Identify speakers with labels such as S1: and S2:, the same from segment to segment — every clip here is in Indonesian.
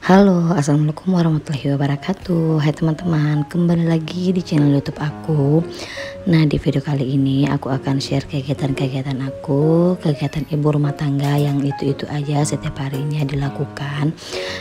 S1: Halo, assalamualaikum warahmatullahi wabarakatuh. Hai teman-teman, kembali lagi di channel YouTube aku. Nah, di video kali ini aku akan share kegiatan-kegiatan aku, kegiatan ibu rumah tangga yang itu aja setiap harinya dilakukan.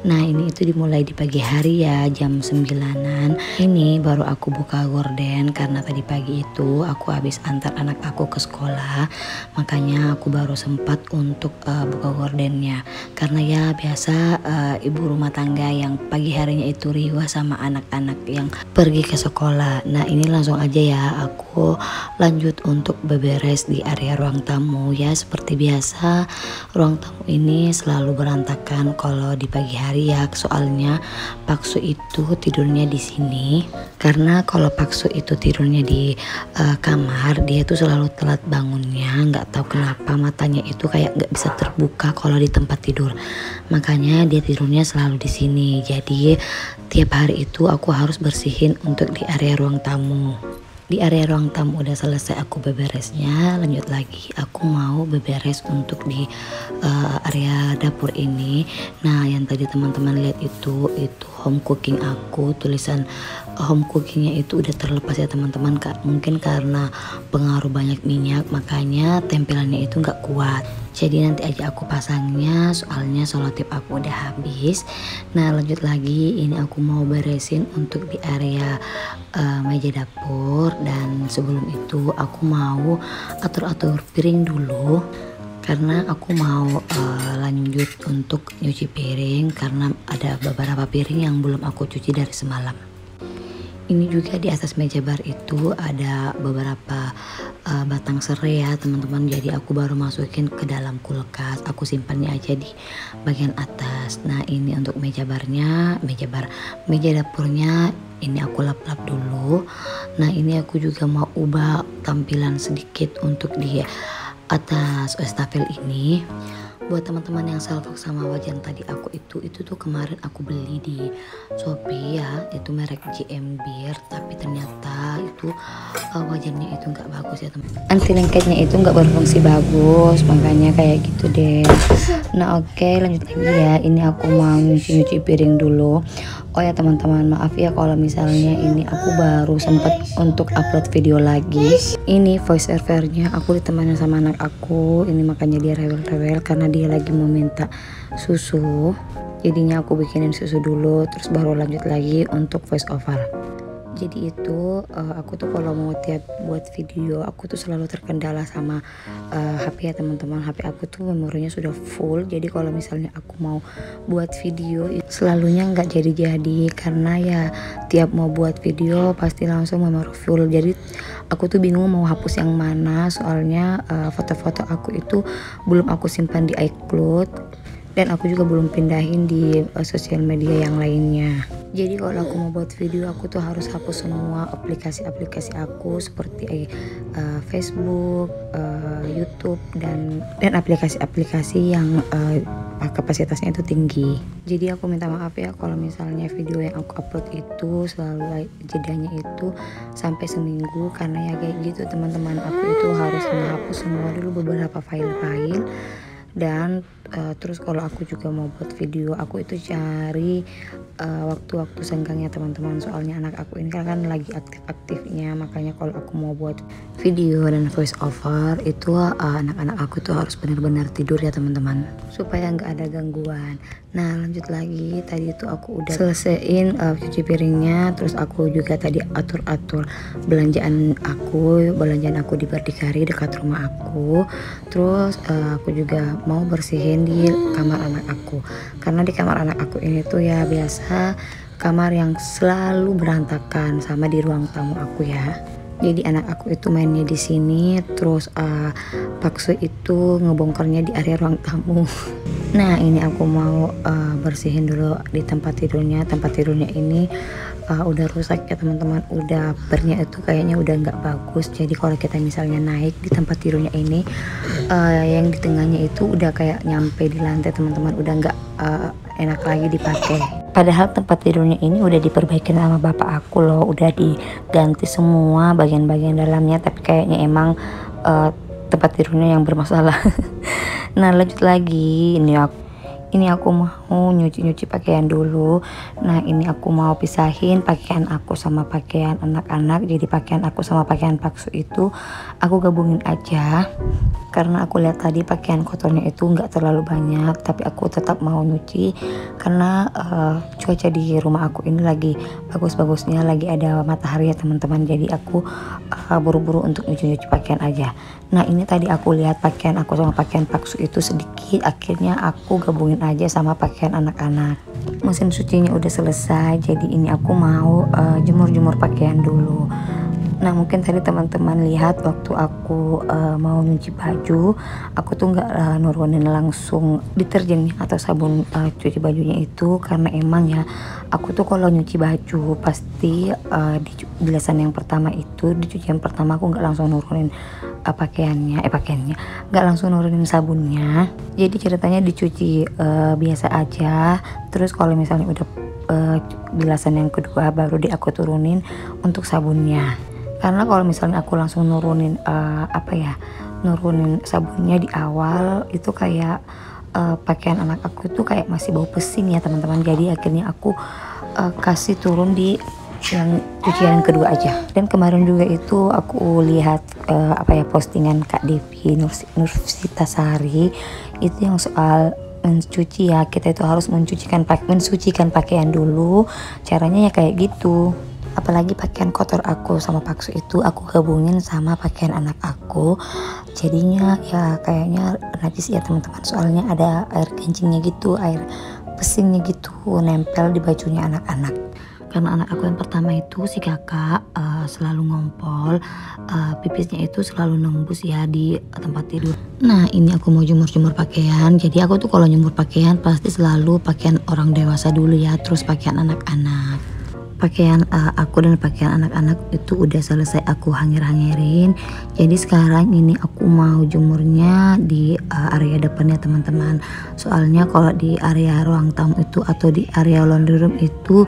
S1: Nah, ini itu dimulai di pagi hari ya, jam 9-an. Ini baru aku buka gorden karena tadi pagi itu aku habis antar anak aku ke sekolah. Makanya aku baru sempat untuk buka gordennya. Karena ya biasa ibu rumah tangga yang pagi harinya itu riwah sama anak-anak yang pergi ke sekolah. Nah, ini langsung aja ya aku lanjut untuk beberes di area ruang tamu ya. Seperti biasa, ruang tamu ini selalu berantakan kalau di pagi hari ya. Soalnya Paksu itu tidurnya di sini. Karena kalau Paksu itu tidurnya di kamar, dia tuh selalu telat bangunnya. Nggak tahu kenapa matanya itu kayak nggak bisa terbuka kalau di tempat tidur. Makanya dia tidurnya selalu di sini. Jadi tiap hari itu aku harus bersihin untuk di area ruang tamu. Di area ruang tamu udah selesai aku beberesnya, lanjut lagi aku mau beberes untuk di area dapur ini. Nah, yang tadi teman-teman lihat itu home cooking aku, tulisan home cookingnya itu udah terlepas ya teman-teman. Mungkin karena pengaruh banyak minyak makanya tempelannya itu nggak kuat. Jadi nanti aja aku pasangnya, soalnya selotip aku udah habis. Nah, lanjut lagi, ini aku mau beresin untuk di area meja dapur. Dan sebelum itu aku mau atur-atur piring dulu, karena aku mau lanjut untuk nyuci piring karena ada beberapa piring yang belum aku cuci dari semalam. Ini juga di atas meja bar itu ada beberapa batang serai ya teman-teman. Jadi aku baru masukin ke dalam kulkas, aku simpannya aja di bagian atas. Nah, ini untuk meja dapurnya ini aku lap-lap dulu. Nah, ini aku juga mau ubah tampilan sedikit untuk di atas wastafel ini. Buat teman-teman yang salfok sama wajan tadi aku itu tuh kemarin aku beli di Shopee ya, itu merek JM Beer, tapi ternyata itu wajannya itu nggak bagus ya teman. Anti lengketnya itu nggak berfungsi bagus, makanya kayak gitu deh. Nah, oke, lanjut lagi ya. Ini aku mau nyuci piring dulu. Oh ya teman-teman, maaf ya kalau misalnya ini aku baru sempat untuk upload video lagi. Ini voice overnya aku ditemani sama anak aku. Ini makanya dia rewel-rewel karena dia lagi mau minta susu. Jadinya aku bikinin susu dulu, terus baru lanjut lagi untuk voice over. Jadi itu aku tuh kalau mau tiap buat video aku tuh selalu terkendala sama HP ya teman-teman. HP aku tuh memorinya sudah full. Jadi kalau misalnya aku mau buat video selalunya nggak jadi karena ya tiap mau buat video pasti langsung memori full. Jadi aku tuh bingung mau hapus yang mana. Soalnya foto-foto aku itu belum aku simpan di iCloud. Dan aku juga belum pindahin di sosial media yang lainnya. Jadi kalau aku mau buat video aku tuh harus hapus semua aplikasi-aplikasi aku seperti Facebook, YouTube dan aplikasi-aplikasi yang kapasitasnya itu tinggi. Jadi aku minta maaf ya kalau misalnya video yang aku upload itu selalu jedanya itu sampai seminggu, karena ya kayak gitu teman-teman, aku itu harus menghapus semua dulu beberapa file-file. Dan terus kalau aku juga mau buat video aku itu cari waktu-waktu senggangnya teman-teman. Soalnya anak aku ini kan lagi aktif-aktifnya, makanya kalau aku mau buat video dan voice over itu anak-anak aku tuh harus benar-benar tidur ya teman-teman, supaya nggak ada gangguan. Nah, lanjut lagi, tadi itu aku udah selesaiin cuci piringnya. Terus aku juga tadi atur-atur belanjaan aku di Berdikari dekat rumah aku. Terus aku juga mau bersihin di kamar anak aku, karena di kamar anak aku ini tuh ya biasa kamar yang selalu berantakan sama di ruang tamu aku ya. Jadi anak aku itu mainnya di sini, terus Paksu itu ngebongkarnya di area ruang tamu. Nah, ini aku mau bersihin dulu di tempat tidurnya. Tempat tidurnya ini udah rusak ya teman-teman, udah pernya itu kayaknya udah nggak bagus. Jadi kalau kita misalnya naik di tempat tidurnya ini, yang di tengahnya itu udah kayak nyampe di lantai teman-teman, udah nggak enak lagi dipakai. Padahal tempat tidurnya ini udah diperbaiki sama bapak aku loh, udah diganti semua bagian-bagian dalamnya, tapi kayaknya emang tempat tidurnya yang bermasalah. Nah, lanjut lagi, ini aku mau mau nyuci pakaian dulu. Nah ini aku mau pisahin pakaian aku sama pakaian anak-anak. Jadi pakaian aku sama pakaian Paksu itu aku gabungin aja, karena aku lihat tadi pakaian kotornya itu nggak terlalu banyak, tapi aku tetap mau nyuci karena cuaca di rumah aku ini lagi bagus-bagusnya, lagi ada matahari ya teman-teman. Jadi aku buru-buru untuk nyuci pakaian aja. Nah ini tadi aku lihat pakaian aku sama pakaian Paksu itu sedikit, akhirnya aku gabungin aja sama pakaian anak-anak. Mesin cucinya udah selesai, jadi ini aku mau jemur-jemur pakaian dulu. Nah mungkin tadi teman-teman lihat waktu aku mau nyuci baju, aku tuh nggak nurunin langsung deterjennya atau sabun cuci bajunya itu, karena emang ya aku tuh kalau nyuci baju pasti di bilasan yang pertama itu, di cucian pertama aku nggak langsung nurunin pakaiannya nggak langsung nurunin sabunnya. Jadi ceritanya dicuci biasa aja, terus kalau misalnya udah bilasan yang kedua baru aku turunin untuk sabunnya. Karena kalau misalnya aku langsung nurunin nurunin sabunnya di awal itu kayak pakaian anak aku tuh kayak masih bau pesing ya teman-teman. Jadi akhirnya aku kasih turun di yang cucian kedua aja. Dan kemarin juga itu aku lihat postingan Kak Devi Nursitasari itu yang soal mencuci ya, kita itu harus mensucikan pakaian dulu. Caranya ya kayak gitu. Apalagi pakaian kotor aku sama Paksu itu aku gabungin sama pakaian anak aku, jadinya ya kayaknya najis ya teman-teman, soalnya ada air kencingnya gitu, air pesingnya gitu nempel di bajunya anak-anak. Karena anak aku yang pertama itu si kakak selalu ngompol, pipisnya itu selalu nembus ya di tempat tidur. Nah ini aku mau jemur-jemur pakaian, jadi aku tuh kalau jemur pakaian pasti selalu pakaian orang dewasa dulu ya, terus pakaian anak-anak. Pakaian aku dan pakaian anak-anak itu udah selesai aku hanger-hangerin. Jadi sekarang ini aku mau jemurnya di area depannya teman-teman. Soalnya kalau di area ruang tamu itu atau di area laundry room itu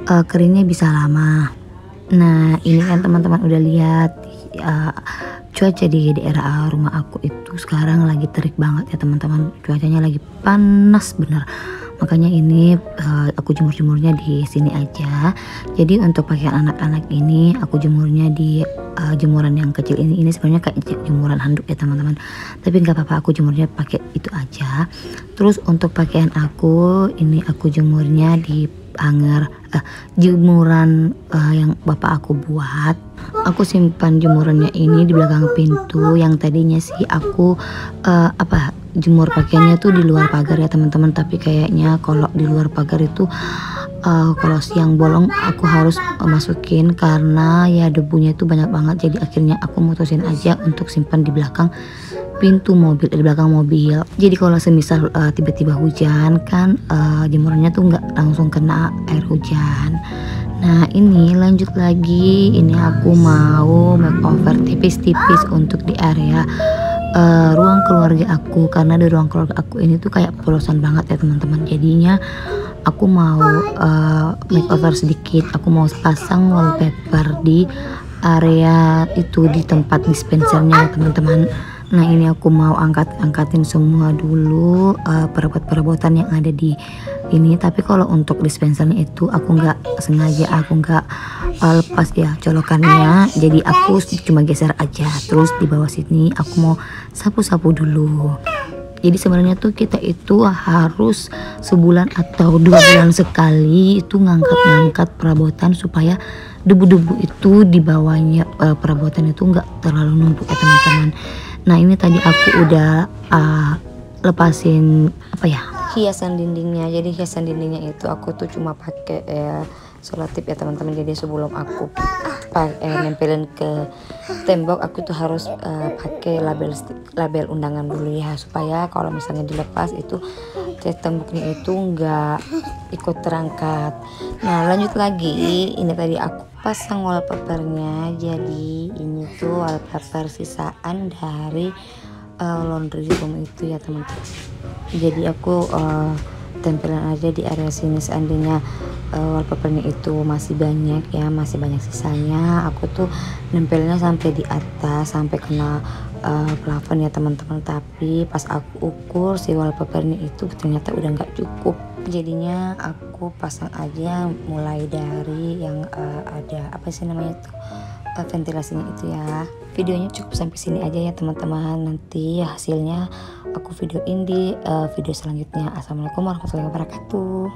S1: keringnya bisa lama. Nah ini kan teman-teman udah lihat cuaca di daerah rumah aku itu sekarang lagi terik banget ya teman-teman. Cuacanya lagi panas bener. Makanya ini aku jemur-jemurnya di sini aja. Jadi untuk pakaian anak-anak ini aku jemurnya di jemuran yang kecil ini. Ini sebenarnya kayak jemuran handuk ya teman-teman. Tapi nggak apa-apa, aku jemurnya pakai itu aja. Terus untuk pakaian aku ini aku jemurnya di hanger jemuran yang bapak aku buat. Aku simpan jemurannya ini di belakang pintu. Yang tadinya sih aku jemur pakaiannya tuh di luar pagar ya teman-teman, tapi kayaknya kalau di luar pagar itu kalau siang bolong aku harus masukin karena ya debunya itu banyak banget. Jadi akhirnya aku mutusin aja untuk simpan di belakang pintu mobil, di belakang mobil. Jadi kalau semisal tiba-tiba hujan kan jemurannya tuh nggak langsung kena air hujan. Nah ini lanjut lagi, ini aku mau makeover tipis-tipis untuk di area ruang keluarga aku, karena di ruang keluarga aku ini tuh kayak polosan banget ya teman-teman. Jadinya aku mau makeover sedikit, aku mau pasang wallpaper di area itu, di tempat dispensernya ya teman-teman. Nah ini aku mau angkatin semua dulu perabot-perabotan yang ada di ini. Tapi kalau untuk dispensernya itu aku nggak sengaja, aku nggak lepas ya colokannya, jadi aku cuma geser aja. Terus di bawah sini aku mau sapu-sapu dulu. Jadi sebenarnya tuh kita itu harus sebulan atau 2 bulan sekali itu ngangkat perabotan supaya debu-debu itu di bawahnya perabotan itu nggak terlalu numpuk ya teman-teman. Nah ini tadi aku udah lepasin hiasan dindingnya. Jadi hiasan dindingnya itu aku tuh cuma pakai selotip ya teman-teman. Jadi sebelum aku nempelin ke tembok aku tuh harus pakai label undangan dulu ya, supaya kalau misalnya dilepas itu temboknya itu nggak ikut terangkat. Nah lanjut lagi, ini tadi aku pasang wallpapernya. Jadi ini tuh wallpaper sisaan dari laundry room itu ya teman-teman. Jadi aku tempelan aja di area sini, seandainya wallpapernya itu masih banyak ya, masih banyak sisanya, aku tuh nempelnya sampai di atas, sampai kena plafon ya teman-teman. Tapi pas aku ukur si wallpapernya itu ternyata udah nggak cukup. Jadinya aku pasang aja mulai dari yang ada apa sih namanya tuh, ventilasinya itu ya. Videonya cukup sampai sini aja ya teman-teman. Nanti hasilnya aku videoin di video selanjutnya. Assalamualaikum warahmatullahi wabarakatuh.